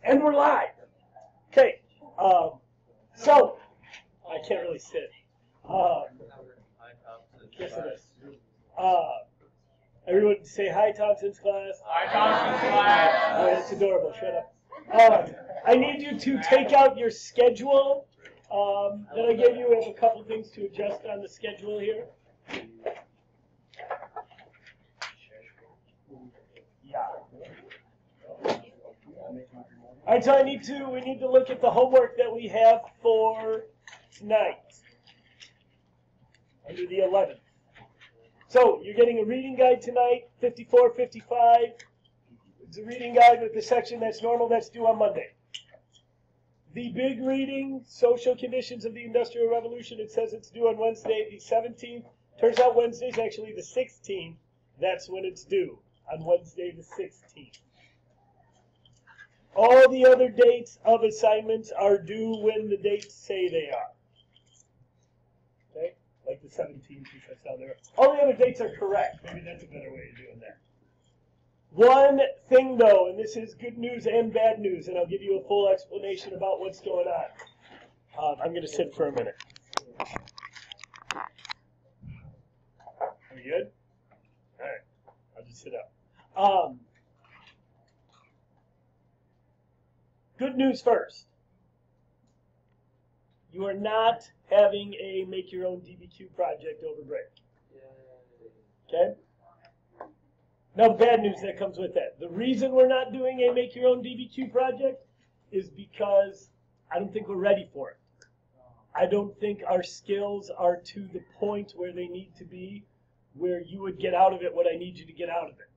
And we're live. Okay. So, I can't really sit. Yes, it is. Everyone say hi, Thompson's class. Hi, Thompson's class. Oh, that's adorable. Shut up. I need you to take out your schedule that I gave you. We have a couple things to adjust on the schedule here. Yeah. All right, so we need to look at the homework that we have for tonight, under the 11th. So you're getting a reading guide tonight, 54, 55. It's a reading guide with the section that's normal, that's due on Monday. The big reading, Social Conditions of the Industrial Revolution, it says it's due on Wednesday, the 17th. Turns out Wednesday's actually the 16th. That's when it's due, on Wednesday the 16th. All the other dates of assignments are due when the dates say they are. Okay? Like the 17th, which I saw there. All the other dates are correct. Maybe that's a better way of doing that. One thing, though, and this is good news and bad news, and I'll give you a full explanation about what's going on. I'm going to sit for a minute. Are we good? All right. I'll just sit up. Good news first. You are not having a make your own DBQ project over break. Okay? Now the bad news that comes with that. The reason we're not doing a make your own DBQ project is because I don't think we're ready for it. I don't think our skills are to the point where they need to be, where you would get out of it what I need you to get out of it.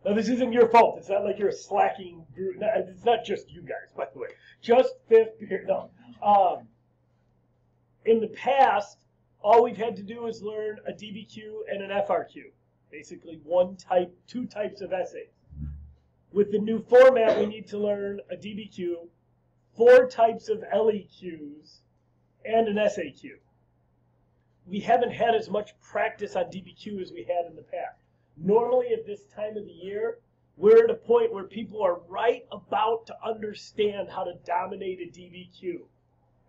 Now, this isn't your fault. It's not like you're a slacking group. It's not just you guys, by the way. Just fifth period. No. In the past, all we've had to do is learn a DBQ and an FRQ. Basically, two types of essays. With the new format, we need to learn a DBQ, 4 types of LEQs, and an SAQ. We haven't had as much practice on DBQ as we had in the past. Normally at this time of the year, we're at a point where people are right about to understand how to dominate a DBQ.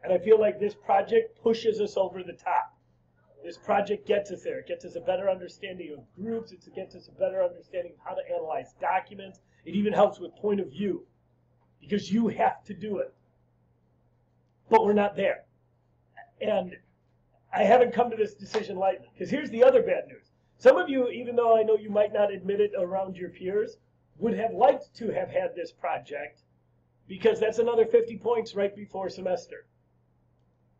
And I feel like this project pushes us over the top. This project gets us there. It gets us a better understanding of groups. It gets us a better understanding of how to analyze documents. It even helps with point of view, because you have to do it. But we're not there. And I haven't come to this decision lightly, because here's the other bad news. Some of you, even though I know you might not admit it around your peers, would have liked to have had this project, because that's another 50 points right before semester.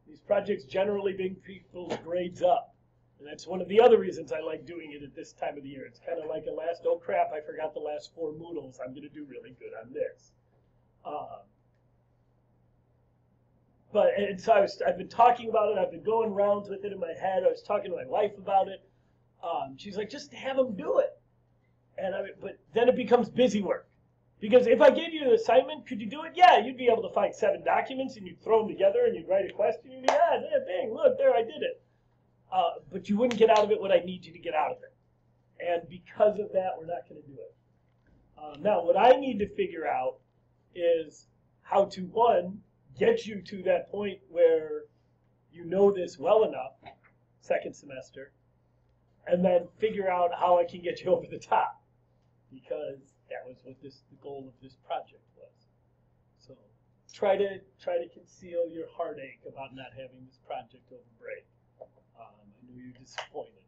These projects generally bring people's grades up. And that's one of the other reasons I like doing it at this time of the year. It's kind of like a last, oh crap, I forgot the last 4 Moodles. I'm going to do really good on this. And so I've been talking about it. I've been going rounds with it in my head. I was talking to my wife about it. She's like, just have them do it. But then it becomes busy work. Because if I gave you an assignment, could you do it? Yeah, you'd be able to find 7 documents, and you'd throw them together, and you'd write a question, and you'd be, bang, look, there, I did it. But you wouldn't get out of it what I need you to get out of it. And because of that, we're not going to do it. Now, what I need to figure out is how to, 1, get you to that point where you know this well enough, second semester, and then figure out how I can get you over the top, because that was what the goal of this project was. So try to conceal your heartache about not having this project over break. I know you're disappointed.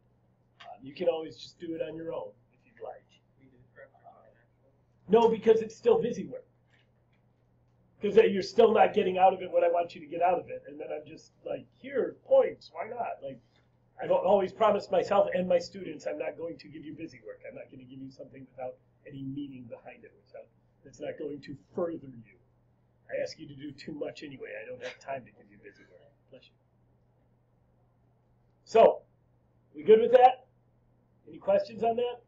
You can always just do it on your own if you'd like. No, because it's still busy work. Because you're still not getting out of it what I want you to get out of it, and then I'm just like, here, points, why not? Like, I've always promised myself and my students I'm not going to give you busy work. I'm not going to give you something without any meaning behind it. That's not going to further you. I ask you to do too much anyway. I don't have time to give you busy work. Bless you. So, we good with that? Any questions on that?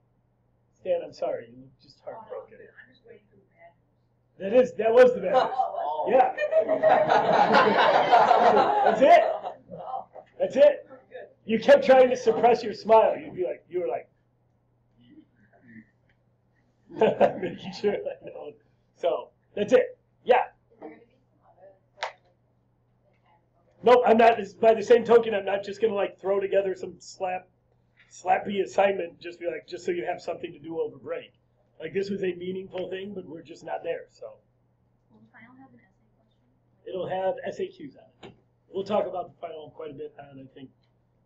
Stan, I'm sorry. You look just heartbroken. I'm just waiting for the bad news. That was the bad news. Yeah. That's it. That's it. You kept trying to suppress your smile. You were like, making sure I know. So that's it. Yeah. Is there going to be some other sort of like Nope, I'm not. By the same token, I'm not just gonna like throw together some slappy assignment. Just be like, just so you have something to do over break. Like this was a meaningful thing, but we're just not there. So will the final have an essay question? it'll have SAQs on it. We'll talk about the final quite a bit on, I think,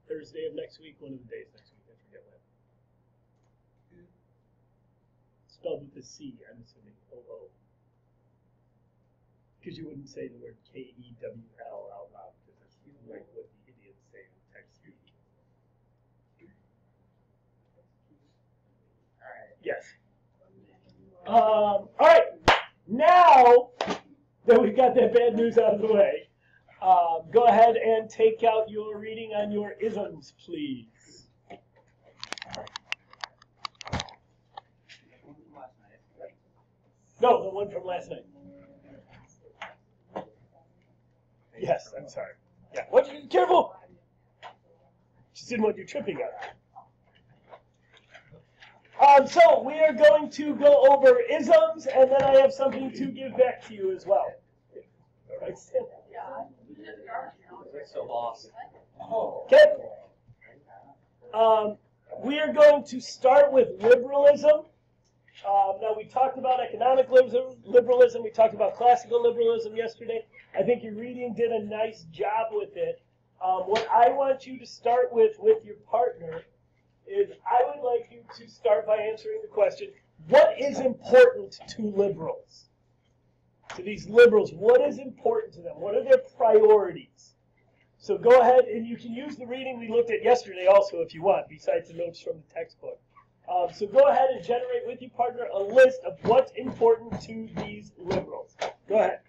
Thursday of next week, one of the days next week. I forget when. Spelled with a C, I'm assuming. O-O. Because you wouldn't say the word K-E-W-L out loud, because that's like what the idiots say in text speak. Yes. All right. Now that we've got that bad news out of the way, go ahead and take out your reading on your isms, please. No, the one from last night. Yes, I'm sorry. Yeah, careful! Just didn't want you tripping on it. So we are going to go over isms, and then I have something to give back to you as well. All right, Sam. So lost. Okay. We are going to start with liberalism. Now, we talked about economic liberalism. We talked about classical liberalism yesterday. I think your reading did a nice job with it. What I want you to start with your partner is I would like you to start by answering the question, what is important to liberals? To these liberals, what is important to them? What are their priorities? So go ahead, and you can use the reading we looked at yesterday also if you want, besides the notes from the textbook. So go ahead and generate with your partner a list of what's important to these liberals. Go ahead.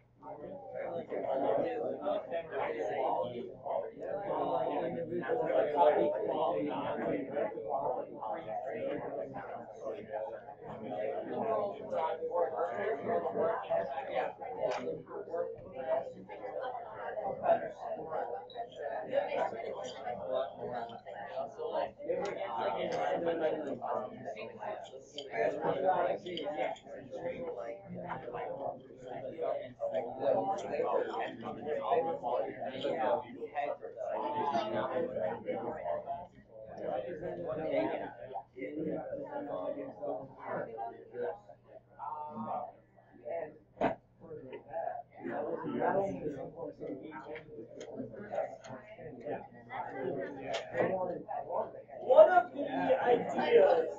One of the ideas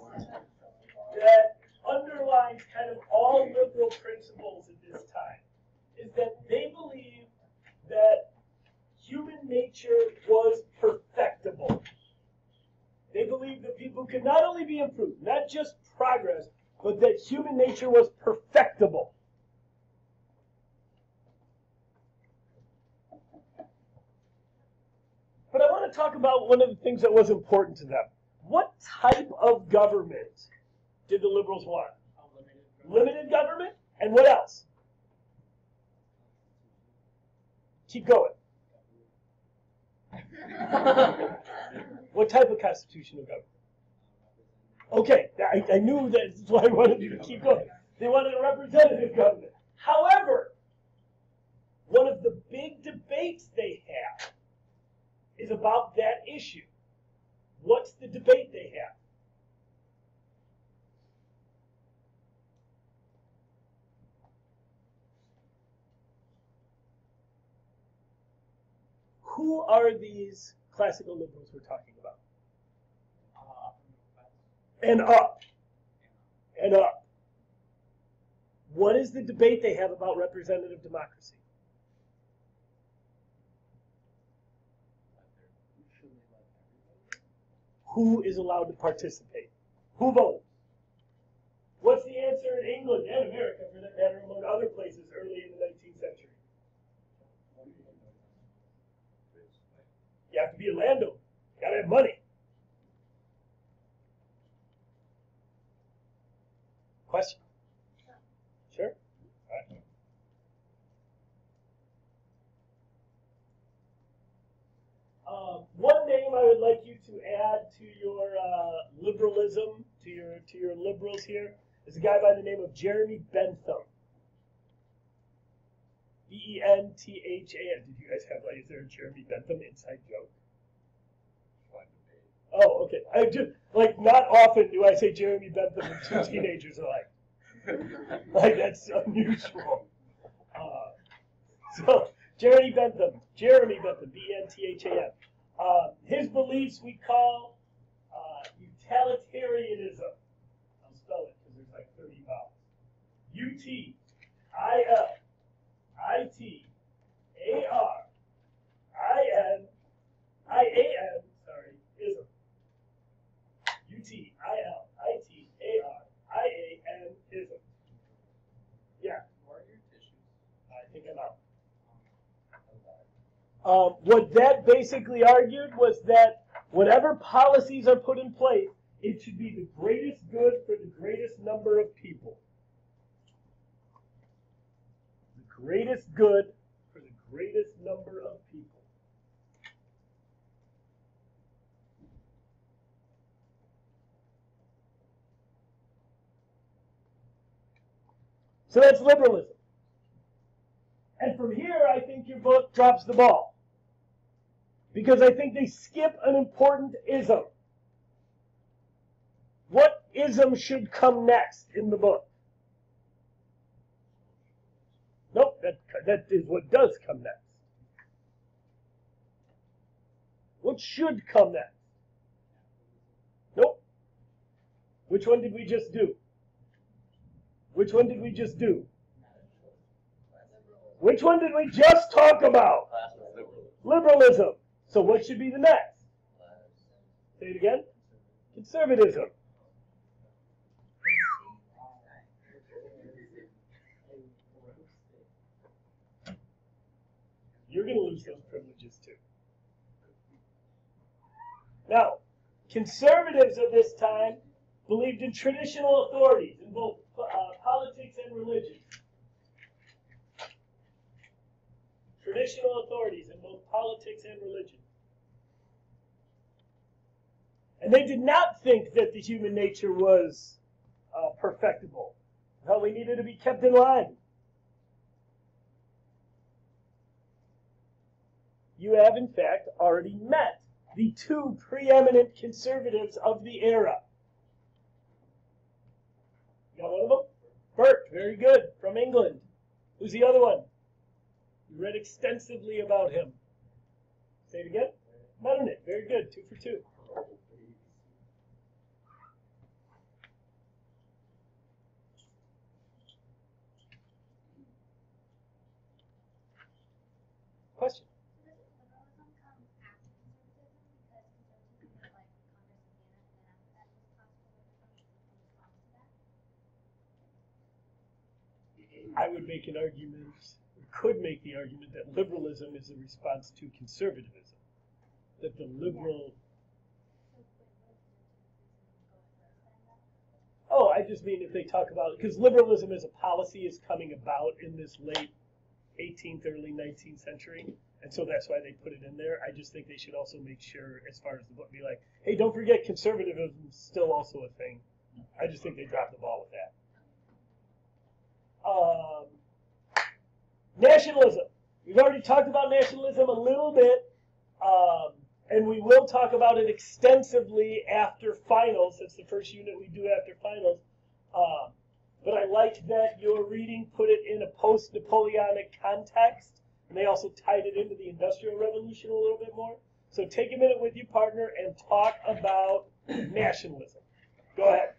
that underlines kind of all liberal principles at this time is that they believe that human nature was perfectible. They believe that people could not only be improved, not just progress, but that human nature was perfectible. But I want to talk about one of the things that was important to them. What type of government did the liberals want? Limited government? And what else? Keep going. What type of constitutional government? Okay, I knew that's why I wanted you to keep going. They wanted a representative government. However, one of the big debates they have is about that issue. What's the debate they have? Who are these classical liberals we're talking about? And up. And up. What is the debate they have about representative democracy? Who is allowed to participate? Who votes? What's the answer in England and America, for that matter, among other places early in the 19th century? You have to be a landowner. You got to have money. Question? Sure? All right. One name I would like you to add to your liberalism, to your liberals here, is a guy by the name of Jeremy Bentham. B-E-N-T-H-A-M. Did you guys have, like, is there a Jeremy Bentham inside joke? Oh, okay. I just, like, not often do I say Jeremy Bentham and two teenagers alike. Like, that's unusual. So, Jeremy Bentham, B-E-N-T-H-A-M. His beliefs we call utilitarianism. I'll spell it because there's like 30 vowels. U-T-I-L-I-T-A-R-I-N-I-A-N, sorry, ism. U-T-I-L-I-T-A-R-I-A-N, ism. Yeah. Where are your tissues? I think I'm out. What that basically argued was that whatever policies are put in place, it should be the greatest good for the greatest number of people. The greatest good for the greatest number of people. So that's liberalism. And from here, I think your book drops the ball. Because I think they skip an important ism. What ism should come next in the book? Nope, that is what does come next. What should come next? Nope. Which one did we just do? Which one did we just do? Which one did we just talk about? Liberalism. So what should be the next? Say it again. Conservatism. You're going to lose those privileges too. Now, conservatives of this time believed in traditional authorities in both politics and religion. Traditional authorities in both politics and religion. And they did not think that the human nature was perfectible. No, we needed to be kept in line. You have, in fact, already met the two preeminent conservatives of the era. You got one of them? Bert, very good, from England. Who's the other one? You read extensively about him. Say it again. Metternich, very good, 2 for 2. Question? So does liberalism come after conservatism? Because conservatism went like Congress of Vienna, and then after that was possible liberalism in response to that? I would make an argument, or could make the argument that liberalism is a response to conservatism. That the liberal... Oh, I just mean if they talk about... Because liberalism as a policy is coming about in this late 18th, early 19th century. And so that's why they put it in there. I just think they should also make sure, as far as the book, be like, hey, don't forget conservatism is still also a thing. I just think they dropped the ball with that. Nationalism. We've already talked about nationalism a little bit, and we will talk about it extensively after finals. That's the first unit we do after finals. But I like that your reading put it in a post-Napoleonic context, and they also tied it into the Industrial Revolution a little bit more. So take a minute with your partner and talk about nationalism. Go ahead.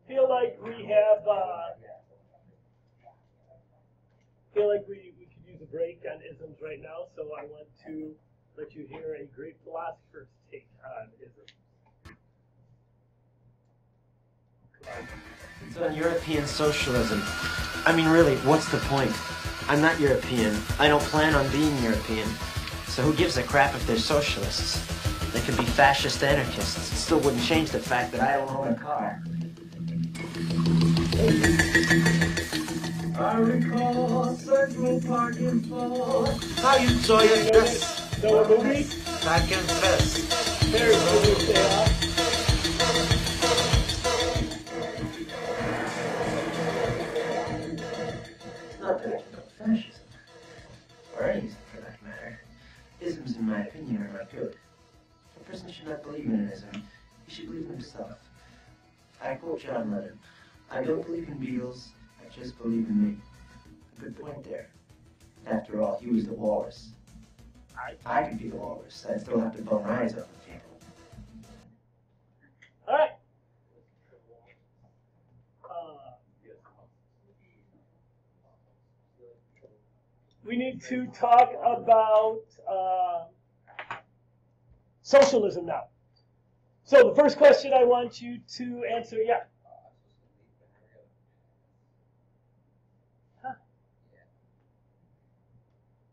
Feel like we have. Feel like we could use a break on isms right now, so I want to let you hear a great philosopher's take on isms. It's on European socialism. I mean, really, what's the point? I'm not European. I don't plan on being European. So who gives a crap if they're socialists? They could be fascist anarchists. It still wouldn't change the fact that I don't own a car. I recall Central Park in fall. How you enjoy this? Know a movie? I confess. There's the movie they are. Not that I condone fascism, or anything for that matter. Isms, in my opinion, are not good. A person should not believe in an ism. He should believe in himself. I quote John Lennon, I don't believe in Beatles, I just believe in me. A good point there. After all, he was the walrus. I could be the walrus. I'd still have to bone eyes up with people. All right. We need to talk about socialism now. So the first question I want you to answer, yeah. Huh.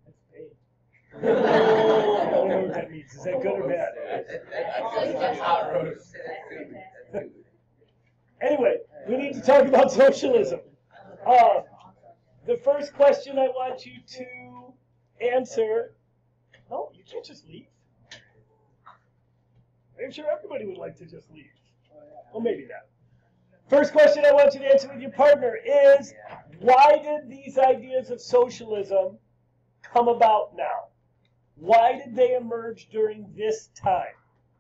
That's paid. I don't know what that means. Is that good or bad? Anyway, we need to talk about socialism. The first question I want you to answer. No, you can't just leave. I'm sure everybody would like to just leave. Well, maybe not. First question I want you to answer with your partner is, why did these ideas of socialism come about now? Why did they emerge during this time?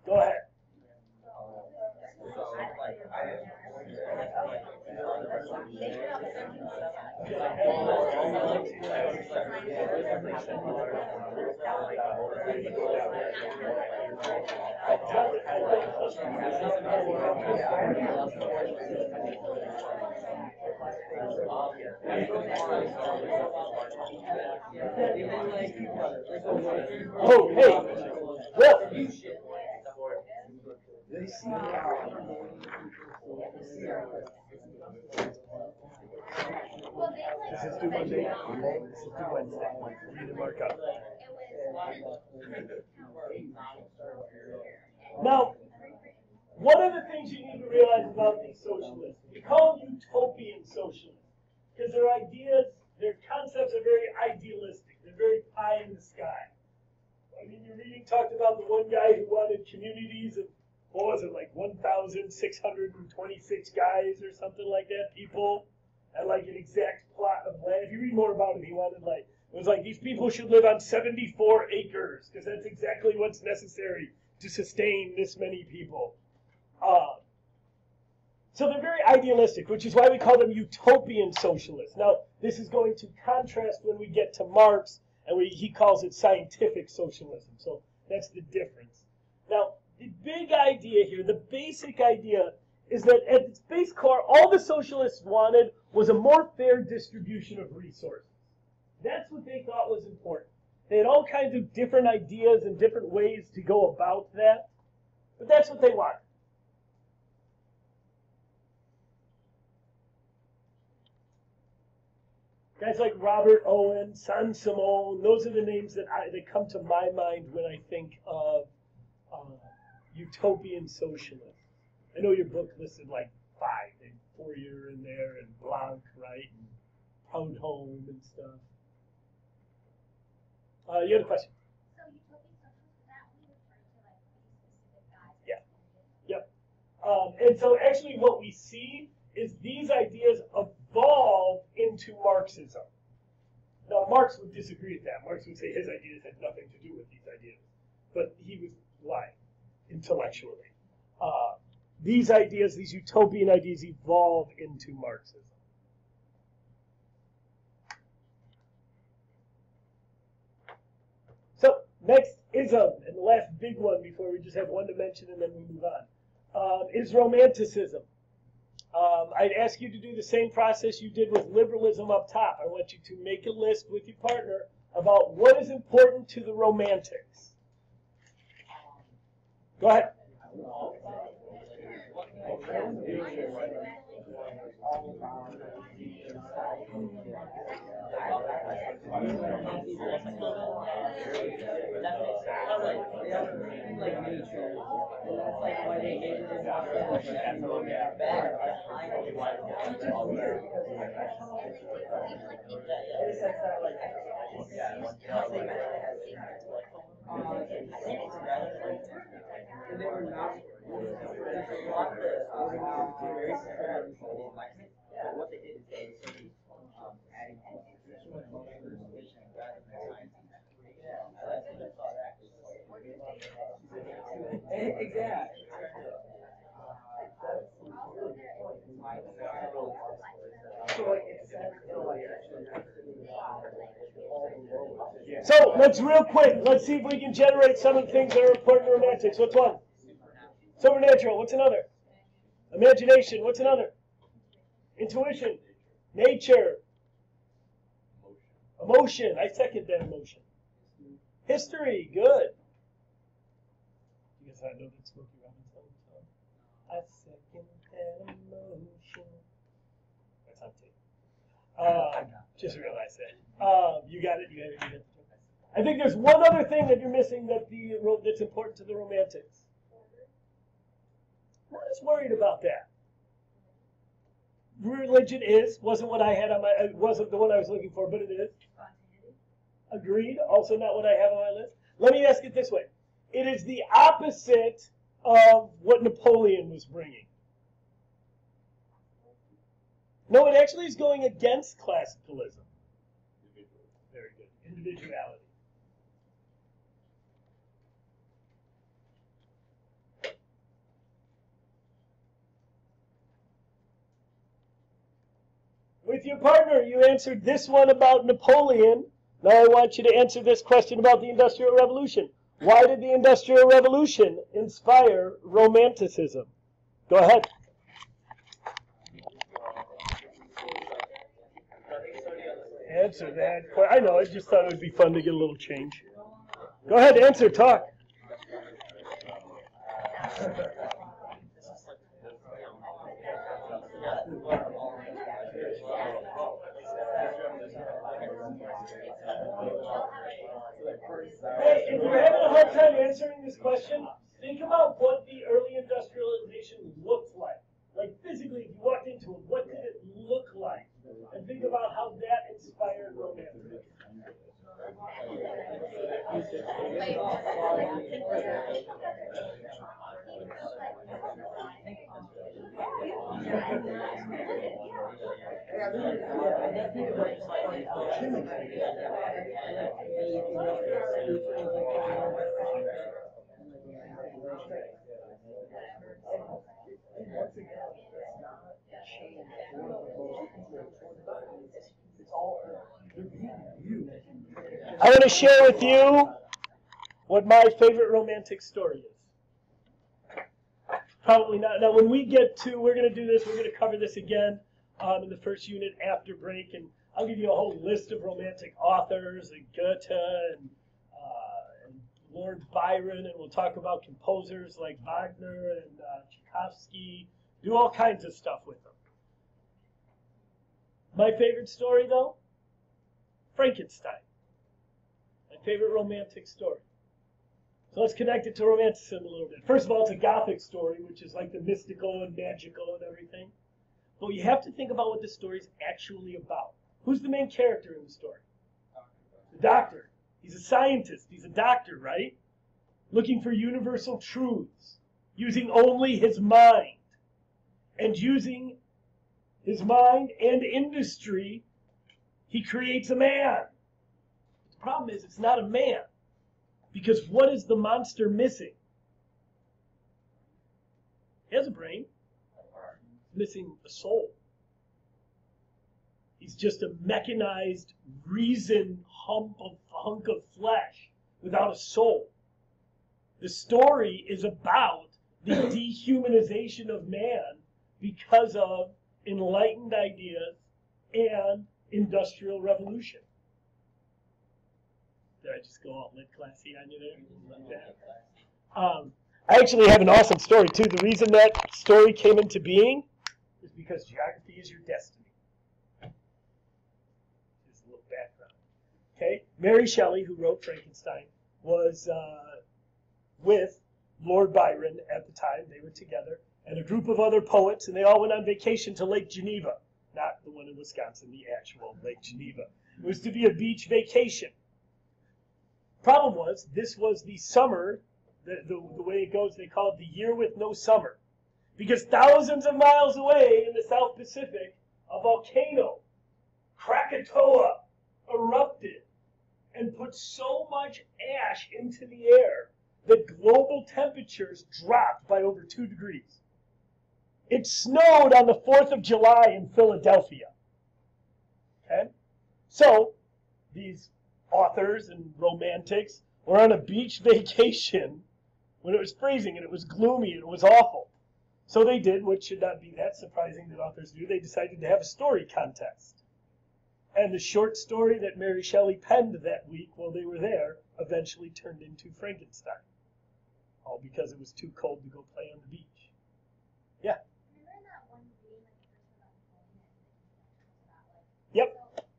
Go ahead. Oh, hey. Well. This is due Monday. This is due Wednesday. Read and mark up. Now, one of the things you need to realize about these socialists, we call them utopian socialists, because their ideas, their concepts are very idealistic. They're very pie in the sky. I mean, your reading talked about the one guy who wanted communities of, what was it, like 1,626 guys or something like that, people, and like an exact plot of land. If you read more about him, he wanted like, it was like these people should live on 74 acres, because that's exactly what's necessary to sustain this many people. So they're very idealistic, which is why we call them utopian socialists. Now, this is going to contrast when we get to Marx, and he calls it scientific socialism. So that's the difference. Now, the big idea here, the basic idea, is that at its base core, all the socialists wanted was a more fair distribution of resources. That's what they thought was important. They had all kinds of different ideas and different ways to go about that, but that's what they wanted. Guys like Robert Owen, Saint-Simon, those are the names that come to my mind when I think of utopian socialists. I know your book listed like 5. Fourier in there, and Blanc, right? And Proudhon and stuff. You had a question? So utopian socialism, is that we refer to like specific guys? Yeah. Yep. And so actually what we see is these ideas evolve into Marxism. Now, Marx would disagree with that. Marx would say his ideas had nothing to do with these ideas. But he was lying intellectually. these ideas, these utopian ideas, evolve into Marxism. So, next ism, and the last big one before we just have one to mention and then we move on, is Romanticism. I'd ask you to do the same process you did with liberalism up top. I want you to make a list with your partner about what is important to the Romantics. Go ahead. So let's real quick, let's see if we can generate some of the things that are important to Romantics. What's one? Supernatural. What's another? Imagination. What's another? Intuition. Nature. Emotion. I second that emotion. History. Good. You guys I know that Smokey Robinson song. I second that emotion. That's on tape. Just realized that. You got it. You got it. You got it. I think there's one other thing that you're missing that's important to the Romantics. I'm not as worried about that. Religion wasn't what I had on my, it wasn't the one I was looking for, but it is. Agreed. Also not what I have on my list. Let me ask it this way. It is the opposite of what Napoleon was bringing. No, it actually is going against classicalism. Very good. Individuality. With your partner, you answered this one about Napoleon. Now I want you to answer this question about the Industrial Revolution. Why did the Industrial Revolution inspire Romanticism? Go ahead. Answer that. I know, I just thought it would be fun to get a little change. Go ahead, answer, talk. Hey, if you're having a hard time answering this question, think about what the early industrialization looked like. Like physically, if you walked into it, what did it look like? And think about how that inspired Romanticism. I want to share with you what my favorite Romantic story is. Probably not. Now, when we get to, we're going to do this, we're going to cover this again in the first unit after break, and I'll give you a whole list of Romantic authors, and Goethe, and Lord Byron, and we'll talk about composers like Wagner and Tchaikovsky, do all kinds of stuff with them. My favorite story, though, Frankenstein. My favorite Romantic story. So let's connect it to Romanticism a little bit. First of all, it's a Gothic story, which is like the mystical and magical and everything. But you have to think about what the story is actually about. Who's the main character in the story? The doctor. He's a scientist. He's a doctor, right? Looking for universal truths. Using only his mind. And using his mind and industry, he creates a man. The problem is it's not a man. Because what is the monster missing? He has a brain. He's missing a soul. He's just a mechanized reason hunk of flesh without a soul. The story is about the dehumanization of man because of enlightened ideas and industrial revolution. Did I just go all lit classy on you there? Like that? I actually have an awesome story too. The reason that story came into being is because geography is your destiny. Just a little background. Okay, Mary Shelley, who wrote Frankenstein, was with Lord Byron at the time. They were together, and a group of other poets, and they all went on vacation to Lake Geneva. Not the one in Wisconsin, the actual Lake Geneva. It was to be a beach vacation. Problem was, this was the summer, the way it goes, they call it the year with no summer. Because thousands of miles away in the South Pacific, a volcano, Krakatoa, erupted and put so much ash into the air that global temperatures dropped by over 2 degrees. It snowed on the 4th of July in Philadelphia. Okay? So, these authors and romantics were on a beach vacation when it was freezing and it was gloomy and it was awful. So they did what should not be that surprising that authors do. They decided to have a story contest. And the short story that Mary Shelley penned that week while they were there eventually turned into Frankenstein. All because it was too cold to go play on the beach. Yeah? Remember that one reading, like the first one about Napoleon, and Yep.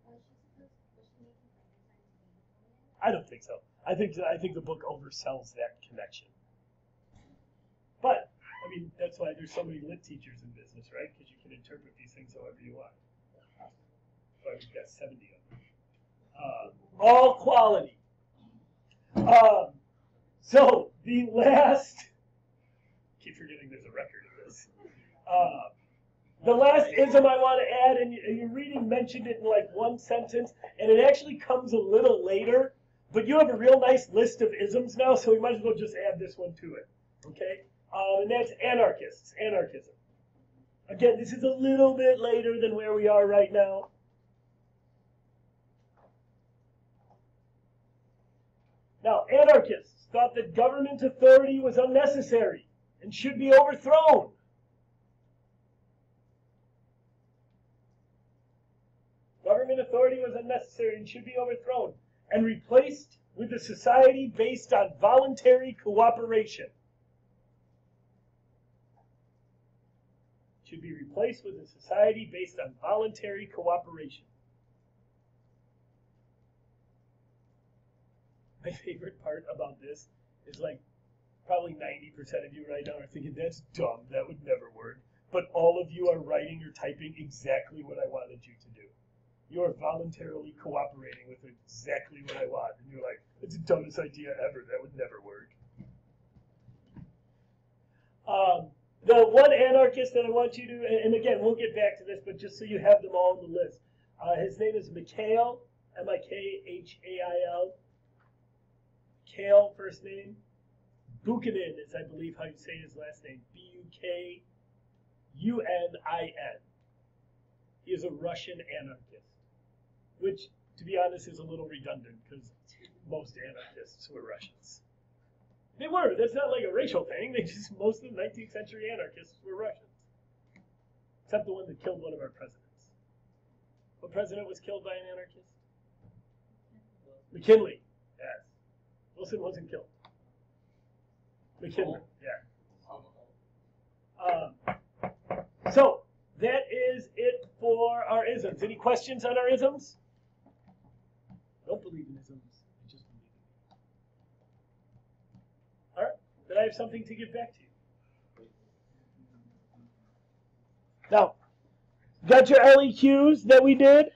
so was she making Frankenstein to be Napoleon? I don't think so. I think the book oversells that connection. But, I mean, that's why there's so many lit teachers in business, right? Because you can interpret these things however you want. So we've got 70 of them. All quality. So, the last... I keep forgetting there's a record of this. The last ism I want to add, and your reading mentioned it in like one sentence, and it actually comes a little later, but you have a real nice list of isms now, so we might as well just add this one to it. Okay? And that's anarchists, anarchism. Again, this is a little bit later than where we are right now. Now, anarchists thought that government authority was unnecessary and should be overthrown. Government authority was unnecessary and should be overthrown and replaced with a society based on voluntary cooperation. Should be replaced with a society based on voluntary cooperation. My favorite part about this is like probably 90% of you right now are thinking, that's dumb, that would never work. But all of you are writing or typing exactly what I wanted you to do. You are voluntarily cooperating with exactly what I want. And you're like, it's the dumbest idea ever, that would never work. The one anarchist that I want you to, and again, we'll get back to this, but just so you have them all on the list. His name is Mikhail, M-I-K-H-A-I-L. Mikhail, first name. Buchanan is, I believe, how you say his last name. B-U-K-U-N-I-N. He is a Russian anarchist, which, to be honest, is a little redundant because most anarchists were Russians. They were. That's not like a racial thing. Most of the 19th century anarchists were Russians. Except the one that killed one of our presidents. What president was killed by an anarchist? McKinley. Yes. Wilson wasn't killed. McKinley. Yeah. So, that is it for our isms. Any questions on our isms? I don't believe in isms. I just believe in them. All right. Then I have something to give back to you. Now, got your LEQs that we did?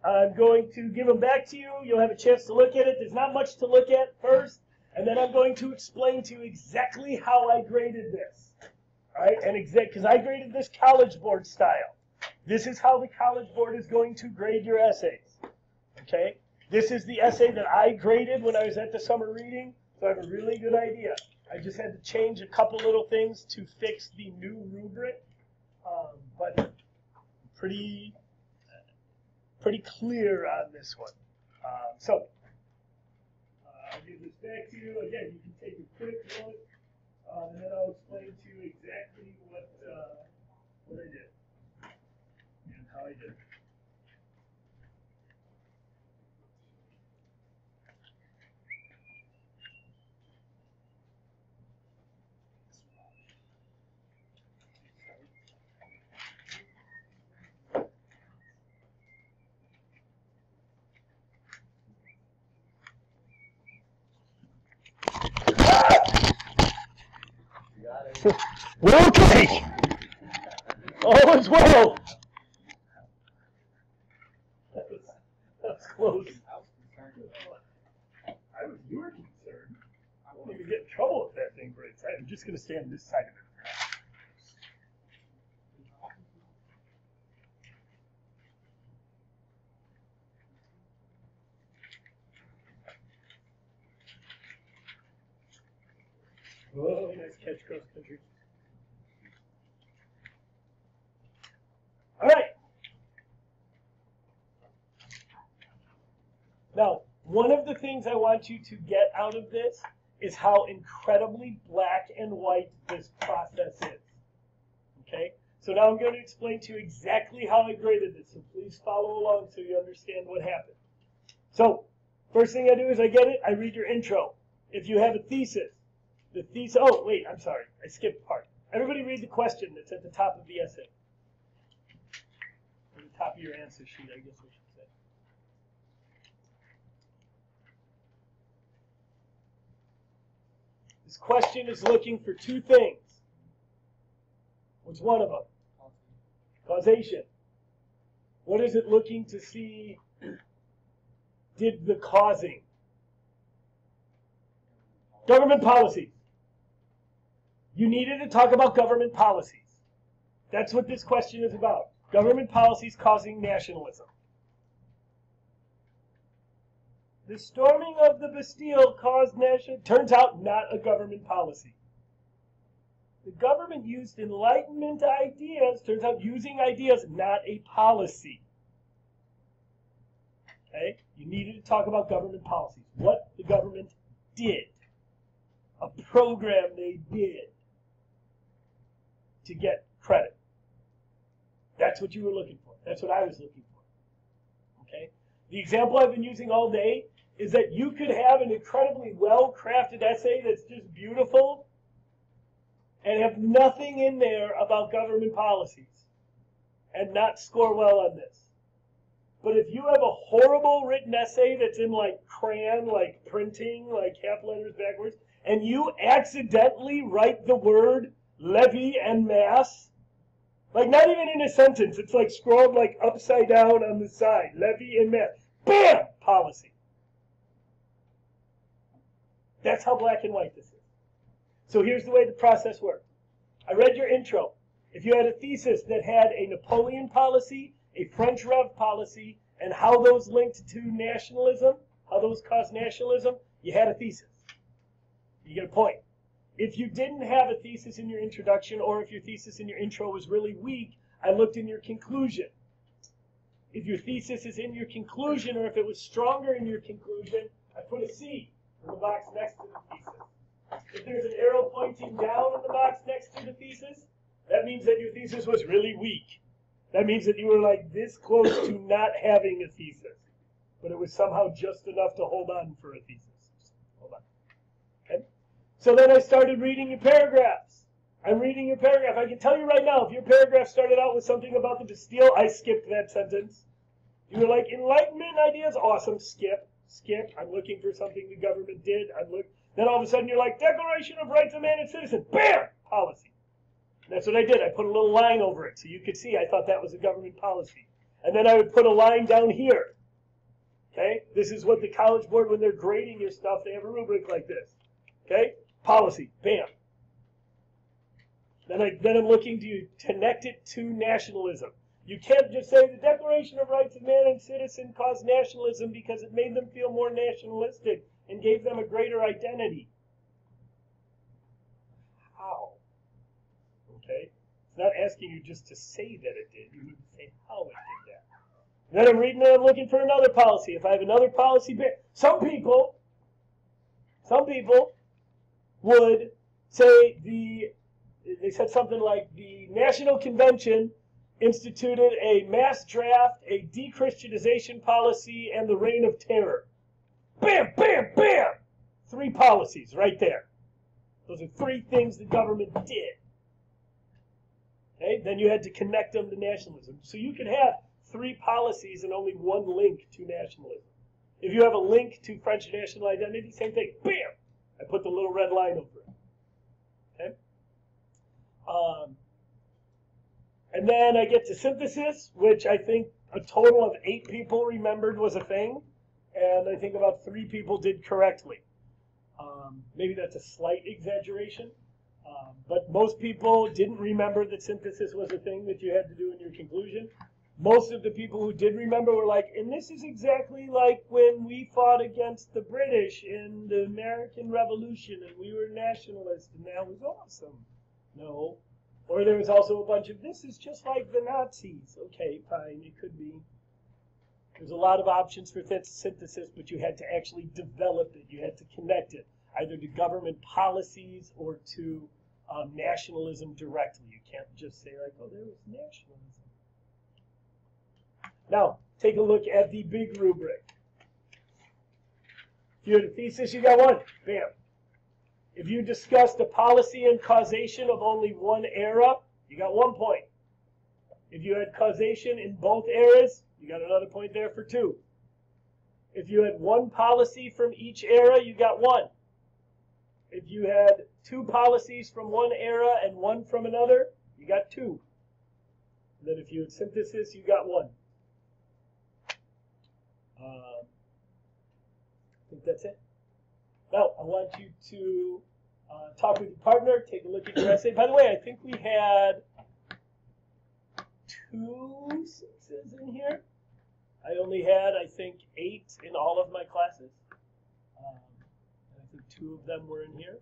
I'm going to give them back to you. You'll have a chance to look at it. There's not much to look at first. And then I'm going to explain to you exactly how I graded this. All right? And because I graded this College Board style. This is how the College Board is going to grade your essays. Okay? This is the essay that I graded when I was at the summer reading. So I have a really good idea. I just had to change a couple little things to fix the new rubric, but pretty clear on this one. So I'll give this back to you. Again, you can take a quick look, and then I'll explain to you exactly what I did and how I did it. We're okay. All is well. That was close. You were concerned. I won't even get in trouble with that thing breaks. I'm just going to stand this side of it. Whoa, nice catch, cross country. All right. Now, one of the things I want you to get out of this is how incredibly black and white this process is. Okay? So now I'm going to explain to you exactly how I graded this. So please follow along so you understand what happened. So, first thing I do is I get it, I read your intro. If you have a thesis, the thesis, oh, wait, I'm sorry. I skipped part. Everybody read the question that's at the top of the essay. At the top of your answer sheet, I guess I should say. This question is looking for two things. What's one of them? Causation. What is it looking to see did the causing? Government policies. You needed to talk about government policies. That's what this question is about. Government policies causing nationalism. The storming of the Bastille caused nationalism. Turns out not a government policy. The government used Enlightenment ideas. Turns out using ideas, not a policy. Okay? You needed to talk about government policies. What the government did. A program they did to get credit. That's what you were looking for. That's what I was looking for. Okay? The example I've been using all day is that you could have an incredibly well-crafted essay that's just beautiful and have nothing in there about government policies and not score well on this. But if you have a horrible written essay that's in like crayon, like printing, like half letters backwards, and you accidentally write the word levy and mass, like not even in a sentence, it's like scrolled like upside down on the side, levy and mass, bam, policy. That's how black and white this is. So here's the way the process worked. I read your intro. If you had a thesis that had a Napoleon policy, a French Rev policy, and how those linked to nationalism, how those caused nationalism, you had a thesis. You get a point. If you didn't have a thesis in your introduction, or if your thesis in your intro was really weak, I looked in your conclusion. If your thesis is in your conclusion, or if it was stronger in your conclusion, I put a C in the box next to the thesis. If there's an arrow pointing down in the box next to the thesis, that means that your thesis was really weak. That means that you were like this close to not having a thesis, but it was somehow just enough to hold on for a thesis. Hold on. Okay? So then I started reading your paragraphs. I'm reading your paragraph. I can tell you right now, if your paragraph started out with something about the Bastille, I skipped that sentence. You were like, Enlightenment ideas, awesome, skip. I'm looking for something the government did. Then all of a sudden you're like, Declaration of Rights of Man and Citizen, bam, policy. And that's what I did. I put a little line over it so you could see I thought that was a government policy. And then I would put a line down here. Okay? This is what the College Board, when they're grading your stuff, they have a rubric like this. Okay? Policy, bam. Then I'm looking to connect it to nationalism. You can't just say the Declaration of Rights of Man and Citizen caused nationalism because it made them feel more nationalistic and gave them a greater identity. Okay? It's not asking you just to say that it did. You need to say how it did that. Then I'm reading and I'm looking for another policy. If I have another policy, some people would say they said something like the National Convention instituted a mass draft, a de-Christianization policy, and the reign of terror. Bam, bam, bam! 3 policies right there. Those are 3 things the government did. Okay? Then you had to connect them to nationalism. So you could have 3 policies and only 1 link to nationalism. If you have a link to French national identity, same thing. Bam! I put the little red line over it. Okay? And then I get to synthesis, which I think a total of 8 people remembered was a thing. And I think about 3 people did correctly. Maybe that's a slight exaggeration. But most people didn't remember that synthesis was a thing that you had to do in your conclusion. Most of the people who did remember were like, and this is exactly like when we fought against the British in the American Revolution and we were nationalists and that was awesome. No. Or there was also a bunch of, this is just like the Nazis. Okay, fine, it could be. There's a lot of options for synthesis, but you had to actually develop it. You had to connect it, either to government policies or to nationalism directly. You can't just say like, oh, there was nationalism. Now, take a look at the big rubric. If you had a thesis, you got 1. Bam. If you discussed a policy and causation of only one era, you got 1 point. If you had causation in both eras, you got another point there for 2. If you had 1 policy from each era, you got 1. If you had 2 policies from one era and 1 from another, you got 2. And then if you had synthesis, you got 1. I think that's it. Now, I want you to talk with your partner, take a look at your essay. By the way, I think we had 2 6s in here. I only had, I think, 8 in all of my classes. I think 2 of them were in here.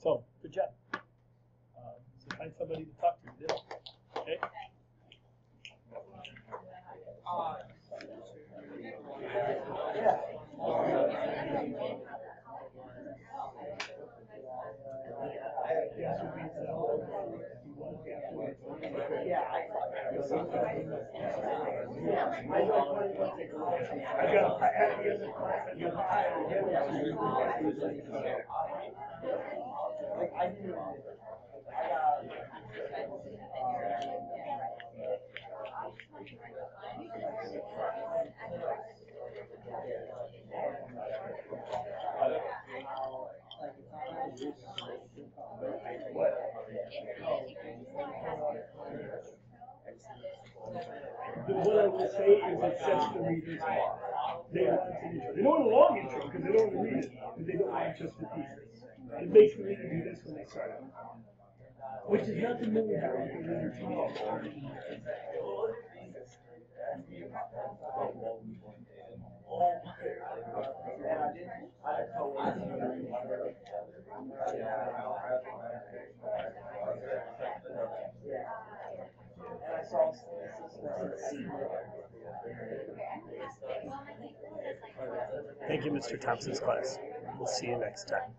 So, good job. So find somebody to talk to. Okay? Yeah. What I will say is it sets the reader's bar. They want an intro. They don't want a long intro because they don't want to read it, but they don't want just the thesis. It makes the reader do this when they start out, which is nothing new with the reader to me. Thank you, Mr. Thompson's class. We'll see you next time.